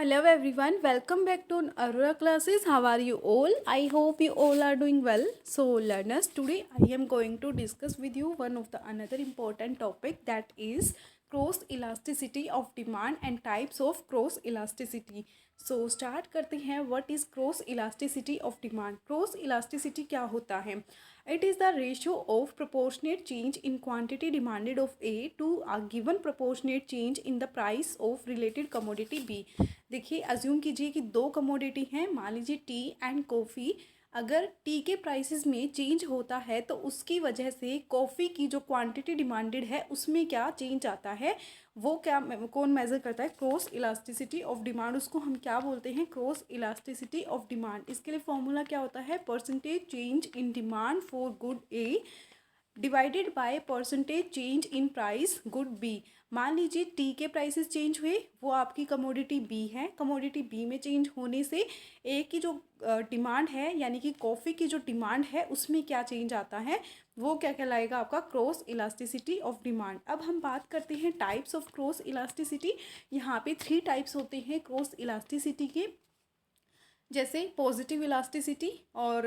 Hello everyone, welcome back to Aurora classes. How are you all? I hope you all are doing well. So learners, today I am going to discuss with you one of the another important topic, that is cross elasticity of demand and types of cross elasticity. So start करते हैं. What is cross elasticity of demand? Cross elasticity क्या होता है? It is the ratio of proportionate change in quantity demanded of A to a given proportionate change in the price of related commodity B. देखिए, assume कीजिए कि दो commodity हैं, मान लीजिए टी एंड कॉफ़ी. अगर टी के प्राइसेस में चेंज होता है तो उसकी वजह से कॉफ़ी की जो क्वांटिटी डिमांडेड है उसमें क्या चेंज आता है, वो क्या कौन मेज़र करता है? Cross elasticity of demand. उसको हम क्या बोलते हैं? Cross elasticity of demand. इसके लिए फॉर्मूला क्या होता है? Percentage change in demand for good A divided by percentage change in price good B. मान लीजिए टी के प्राइसेस चेंज हुए, वो आपकी कमोडिटी बी है. कमोडिटी बी में चेंज होने से ए की जो डिमांड है, यानी कि कॉफ़ी की जो डिमांड है, उसमें क्या चेंज आता है, वो क्या कहलाएगा? आपका क्रॉस इलास्टिसिटी ऑफ डिमांड. अब हम बात करते हैं टाइप्स ऑफ क्रॉस इलास्टिसिटी. यहाँ पे 3 टाइप्स होते हैं क्रॉस इलास्टिसिटी के, जैसे पॉजिटिव इलास्टिसिटी और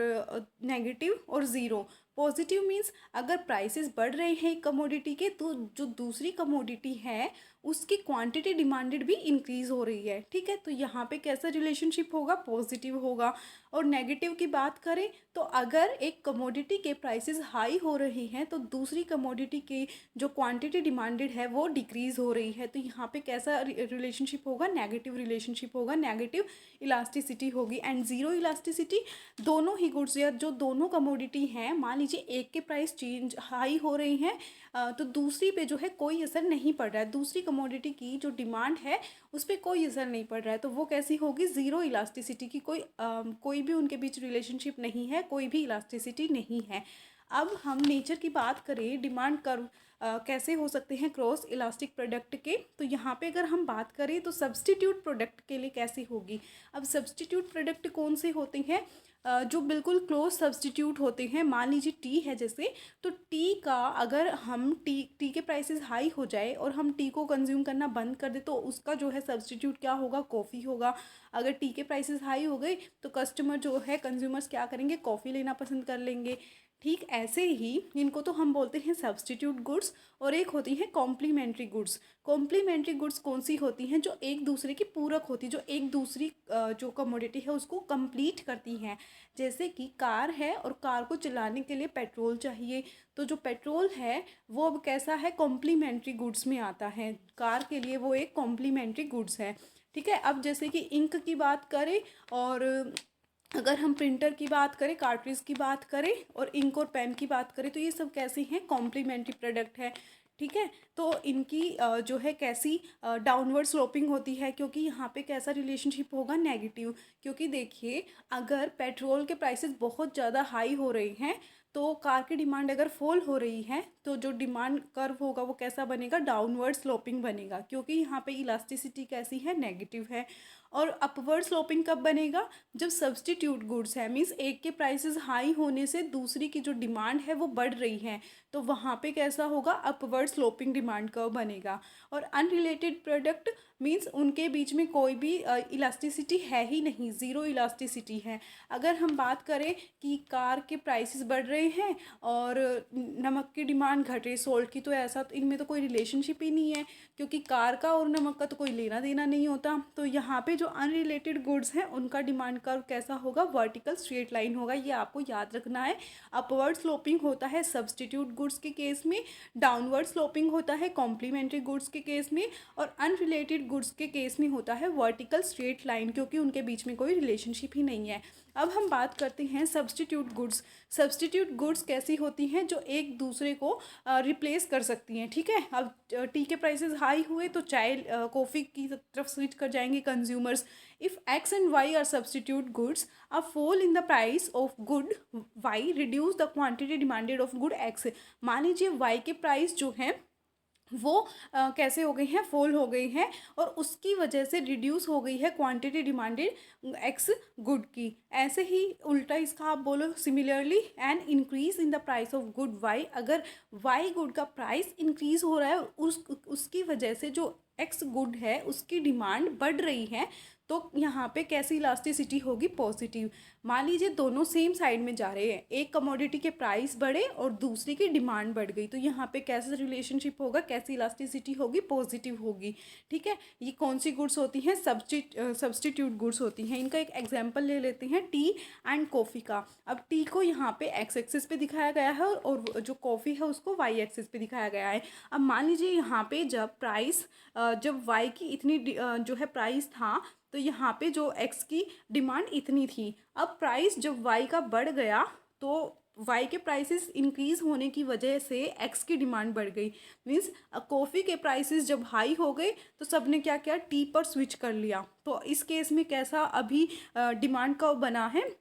नेगेटिव और ज़ीरो. पॉजिटिव मीन्स अगर प्राइसेस बढ़ रहे हैं कमोडिटी के, तो जो दूसरी कमोडिटी है उसकी क्वांटिटी डिमांडेड भी इंक्रीज़ हो रही है. ठीक है, तो यहाँ पे कैसा रिलेशनशिप होगा? पॉजिटिव होगा. और नेगेटिव की बात करें तो अगर एक कमोडिटी के प्राइसेस हाई हो रही हैं तो दूसरी कमोडिटी की जो क्वांटिटी डिमांडेड है वो डिक्रीज़ हो रही है. तो यहाँ पे कैसा रिलेशनशिप होगा? नेगेटिव रिलेशनशिप होगा, नेगेटिव इलास्टिसिटी होगी. एंड ज़ीरो इलास्टिसिटी, दोनों ही गुड्स या जो दोनों कमोडिटी हैं, मान लीजिए एक के प्राइस चेंज हाई हो रही हैं तो दूसरी पे जो है कोई असर नहीं पड़ रहा है, दूसरी कमोडिटी की जो डिमांड है उस पर कोई असर नहीं पड़ रहा है, तो वो कैसी होगी? ज़ीरो इलास्टिसिटी की. कोई भी उनके बीच रिलेशनशिप नहीं है, कोई भी इलास्टिसिटी नहीं है. अब हम नेचर की बात करें, डिमांड कर्व कैसे हो सकते हैं क्रॉस इलास्टिक प्रोडक्ट के, तो यहाँ पे अगर हम बात करें तो सब्स्टिट्यूट प्रोडक्ट के लिए कैसी होगी? अब सब्स्टिट्यूट प्रोडक्ट कौन से होते हैं? जो बिल्कुल क्लोज सब्स्टिट्यूट होते हैं. मान लीजिए टी है जैसे, तो टी का अगर हम टी के प्राइसेस हाई हो जाए और हम टी को कंज्यूम करना बंद कर दे तो उसका जो है सब्स्टिट्यूट क्या होगा? कॉफ़ी होगा. अगर टी के प्राइसेस हाई हो गए तो कस्टमर जो है, कंज्यूमर्स क्या करेंगे? कॉफ़ी लेना पसंद कर लेंगे. ठीक ऐसे ही इनको तो हम बोलते हैं सब्स्टिट्यूट गुड्स. और एक होती है कॉम्प्लीमेंट्री गुड्स. कॉम्प्लीमेंट्री गुड्स कौन सी होती हैं? जो एक दूसरे की पूरक होती, जो एक दूसरी जो कमोडिटी है उसको कंप्लीट करती हैं. जैसे कि कार है और कार को चलाने के लिए पेट्रोल चाहिए, तो जो पेट्रोल है वो अब कैसा है? कॉम्प्लीमेंट्री गुड्स में आता है. कार के लिए वो एक कॉम्प्लीमेंट्री गुड्स है. ठीक है. अब जैसे कि इंक की बात करें और अगर हम प्रिंटर की बात करें, कार्ट्रिज की बात करें और इंक और पेन की बात करें, तो ये सब कैसे हैं? कॉम्प्लीमेंट्री प्रोडक्ट है. ठीक है, तो इनकी जो है कैसी डाउनवर्ड स्लोपिंग होती है, क्योंकि यहाँ पे कैसा रिलेशनशिप होगा? नेगेटिव. क्योंकि देखिए, अगर पेट्रोल के प्राइसेस बहुत ज़्यादा हाई हो रहे हैं तो कार की डिमांड अगर फॉल हो रही है तो जो डिमांड कर्व होगा वो कैसा बनेगा? डाउनवर्ड स्लोपिंग बनेगा, क्योंकि यहाँ पे इलास्टिसिटी कैसी है? नेगेटिव है. और अपवर्ड स्लोपिंग कब बनेगा? जब सब्स्टिट्यूट गुड्स है, मीन्स एक के प्राइसेस हाई होने से दूसरी की जो डिमांड है वो बढ़ रही है, तो वहाँ पे कैसा होगा? अपवर्ड स्लोपिंग डिमांड कर्व बनेगा. और अनरिलेटेड प्रोडक्ट मीन्स उनके बीच में कोई भी इलास्टिसिटी है ही नहीं, ज़ीरो इलास्टिसिटी है. अगर हम बात करें कि कार के प्राइसेस बढ़ रहे हैं और नमक की डिमांड घट रही, सोल्ट की, तो ऐसा तो इनमें तो कोई रिलेशनशिप ही नहीं है, क्योंकि कार का और नमक का तो कोई लेना देना नहीं होता. तो यहाँ पे जो अनरिलेटेड गुड्स हैं उनका डिमांड कर्व कैसा होगा? वर्टिकल स्ट्रेट लाइन होगा. ये आपको याद रखना है. अपवर्ड स्लोपिंग होता है सब्स्टिट्यूट गुड्स के केस में, डाउनवर्ड स्लोपिंग होता है कॉम्प्लीमेंट्री गुड्स के केस में, और अनरिलेटेड गुड्स के केस में होता है वर्टिकल स्ट्रेट लाइन, क्योंकि उनके बीच में कोई रिलेशनशिप ही नहीं है. अब हम बात करते हैं सब्स्टिट्यूट गुड्स. सब्स्टिट्यूट गुड्स कैसी होती हैं? जो एक दूसरे को रिप्लेस कर सकती हैं. ठीक है, अब टी के प्राइसेस हाई हुए तो चाय कॉफ़ी की तरफ स्विच कर जाएंगे consumers. If X and Y are substitute goods, a fall in the price of good Y reduce the quantity demanded of good X. मान लीजिए वाई के प्राइस जो हैं वो कैसे हो गई हैं? फॉल हो गई हैं, और उसकी वजह से रिड्यूस हो गई है क्वांटिटी डिमांडेड एक्स गुड की. ऐसे ही उल्टा इसका आप बोलो similarly, an increase in the price of good Y. अगर वाई गुड का प्राइस इंक्रीज हो रहा है, उसकी वजह से जो एक्स गुड है उसकी डिमांड बढ़ रही है, तो यहाँ पे कैसी इलास्टिसिटी होगी, पॉजिटिव। मान लीजिए दोनों सेम साइड में जा रहे हैं, एक कमोडिटी के प्राइस बढ़े और दूसरी की डिमांड बढ़ गई, तो यहाँ पे कैसा रिलेशनशिप होगा, कैसी इलास्टिसिटी होगी, पॉजिटिव होगी। ठीक है, ये कौन सी गुड्स होती हैं, सब्सटीट्यूट गुड्स होती हैं। इनका एक एग्जाम्पल ले लेते हैं टी एंड कॉफ़ी का। अब टी को यहाँ पे एक्स एक्सिस पे दिखाया गया है और जो कॉफ़ी है उसको वाई एक्सिस पे दिखाया गया है। अब मान लीजिए यहाँ पे जब वाई की इतनी जो है प्राइस था, तो यहाँ पे जो एक्स की डिमांड इतनी थी। अब प्राइस जब वाई का बढ़ गया तो वाई के प्राइसेस इंक्रीज होने की वजह से एक्स की डिमांड बढ़ गई। मीन्स कॉफ़ी के प्राइसेस जब हाई हो गए तो सब ने क्या किया, टी पर स्विच कर लिया। तो इस केस में कैसा अभी डिमांड का बना है,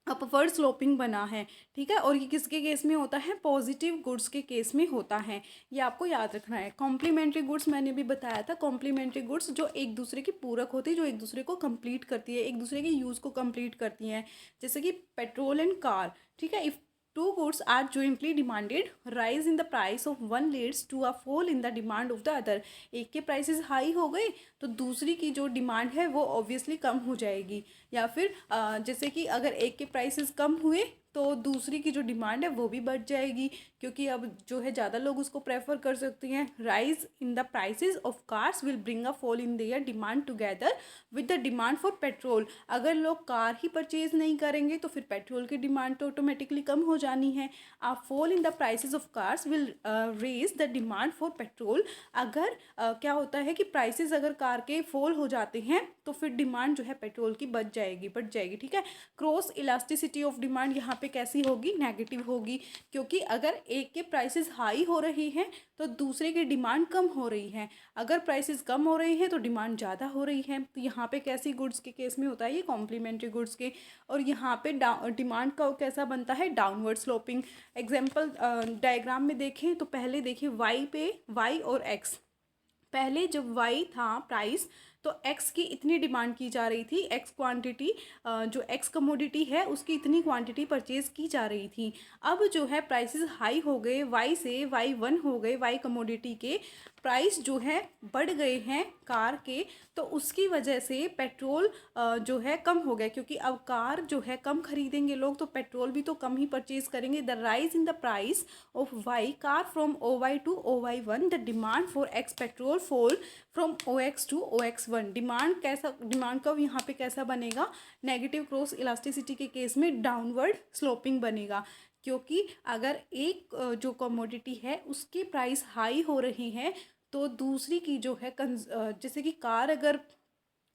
अपवर्ड स्लोपिंग बना है। ठीक है, और ये किसके केस में होता है, पॉजिटिव गुड्स के केस में होता है। ये आपको याद रखना है। कॉम्प्लीमेंट्री गुड्स मैंने भी बताया था, कॉम्प्लीमेंट्री गुड्स जो एक दूसरे की पूरक होती है, जो एक दूसरे को कंप्लीट करती है, एक दूसरे के यूज़ को कंप्लीट करती हैं, जैसे कि पेट्रोल एंड कार। ठीक है, if two goods are jointly demanded, rise in the price of one leads to a fall in the demand of the other। एक के प्राइसेस हाई हो गए तो दूसरी की जो डिमांड है वो ऑब्वियसली कम हो जाएगी। या फिर जैसे कि अगर एक के प्राइसेस कम हुए तो दूसरी की जो डिमांड है वो भी बढ़ जाएगी, क्योंकि अब जो है ज़्यादा लोग उसको प्रेफर कर सकते हैं। Rise in the prices of cars will bring a fall in their demand together with the demand for petrol. अगर लोग कार ही परचेज नहीं करेंगे तो फिर पेट्रोल की डिमांड तो ऑटोमेटिकली कम हो जानी है। A fall in the prices of cars will raise the demand for petrol. अगर क्या होता है कि प्राइसेस अगर कार के फॉल हो जाते हैं तो फिर डिमांड जो है पेट्रोल की बढ़ जाएगी। ठीक है, क्रॉस इलास्टिसिटी ऑफ डिमांड यहाँ पे कैसी होगी, नेगेटिव होगी, क्योंकि अगर एक के प्राइसेस हाई हो रही हैं तो दूसरे की डिमांड कम हो रही है। अगर प्राइसेस कम हो रही है तो डिमांड ज़्यादा हो रही है। तो यहाँ पे कैसी गुड्स के केस में होता है, ये कॉम्प्लीमेंट्री गुड्स के। और यहाँ पे डिमांड का कैसा बनता है, डाउनवर्ड स्लोपिंग। एग्जाम्पल डायग्राम में देखें तो पहले देखिए वाई और एक्स। पहले जब वाई था प्राइस तो एक्स की इतनी डिमांड की जा रही थी, एक्स क्वांटिटी जो एक्स कमोडिटी है उसकी इतनी क्वांटिटी परचेज की जा रही थी। अब जो है प्राइसेस हाई हो गए, वाई से वाई वन हो गए, वाई कमोडिटी के प्राइस जो है बढ़ गए हैं कार के, तो उसकी वजह से पेट्रोल जो है कम हो गया, क्योंकि अब कार जो है कम खरीदेंगे लोग तो पेट्रोल भी तो कम ही परचेज करेंगे। The rise in the price of Y car from O Y to O Y one, the demand for X petrol fall from O X to O X one. Demand का यहाँ पे कैसा बनेगा, नेगेटिव क्रॉस इलास्टिसिटी के case में downward sloping बनेगा, क्योंकि अगर एक जो कमोडिटी है उसकी प्राइस हाई हो रही है तो दूसरी की जो है जैसे कि कार, अगर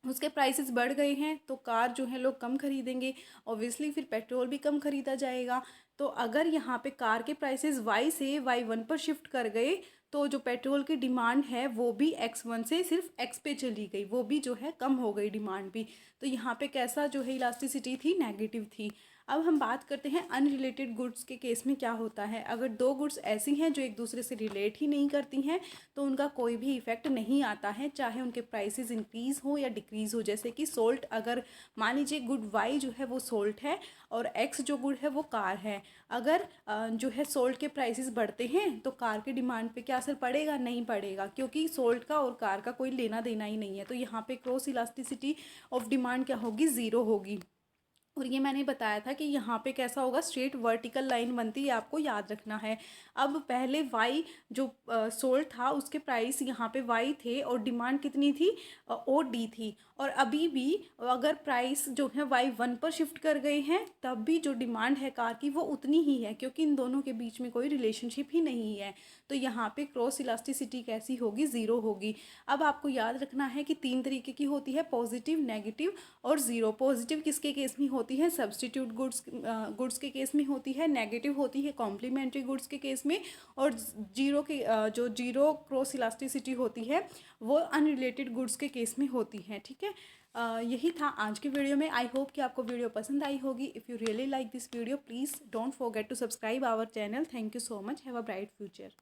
उसके प्राइसेस बढ़ गए हैं तो कार जो है लोग कम खरीदेंगे, ऑब्वियसली फिर पेट्रोल भी कम खरीदा जाएगा। तो अगर यहाँ पे कार के प्राइसेस वाई से वाई वन पर शिफ्ट कर गए तो जो पेट्रोल की डिमांड है वो भी एक्स वन से सिर्फ एक्स पे चली गई, वो भी जो है कम हो गई डिमांड भी। तो यहाँ पे कैसा जो है इलास्टिसिटी थी, नेगेटिव थी। अब हम बात करते हैं अनरिलेटेड गुड्स के केस में क्या होता है। अगर दो गुड्स ऐसी हैं जो एक दूसरे से रिलेट ही नहीं करती हैं तो उनका कोई भी इफेक्ट नहीं आता है, चाहे उनके प्राइसेस इंक्रीज़ हो या डिक्रीज़ हो। जैसे कि सोल्ट, अगर मान लीजिए गुड वाई जो है वो सोल्ट है और एक्स जो गुड है वो कार है। अगर जो है सोल्ट के प्राइसेस बढ़ते हैं तो कार की डिमांड पे क्या असर पड़ेगा, नहीं पड़ेगा, क्योंकि सोल्ट का और कार का कोई लेना देना ही नहीं है। तो यहाँ पे क्रॉस इलास्टिसिटी ऑफ डिमांड क्या होगी, ज़ीरो होगी। और ये मैंने बताया था कि यहाँ पे कैसा होगा, स्ट्रेट वर्टिकल लाइन बनती है, आपको याद रखना है। अब पहले वाई जो सोल्ड था उसके प्राइस यहाँ पे वाई थे और डिमांड कितनी थी, ओ डी थी। और अभी भी अगर प्राइस जो है वाई वन पर शिफ्ट कर गए हैं तब भी जो डिमांड है कार की वो उतनी ही है, क्योंकि इन दोनों के बीच में कोई रिलेशनशिप ही नहीं है। तो यहाँ पे क्रॉस इलास्टिसिटी कैसी होगी, ज़ीरो होगी। अब आपको याद रखना है कि तीन तरीके की होती है, पॉजिटिव, नेगेटिव और ज़ीरो। पॉजिटिव किसके केस में होती है, सब्सटीट्यूट गुड्स के केस में होती है। नेगेटिव होती है कॉम्प्लीमेंट्री गुड्स के केस में। और जो जीरो क्रॉस इलास्टिसिटी होती है वो अनरिलेटेड गुड्स के केस में होती है। ठीक है, यही था आज की वीडियो में। आई होप कि आपको वीडियो पसंद आई होगी। If you really like this video please don't forget to subscribe our channel. Thank you so much, have a bright future.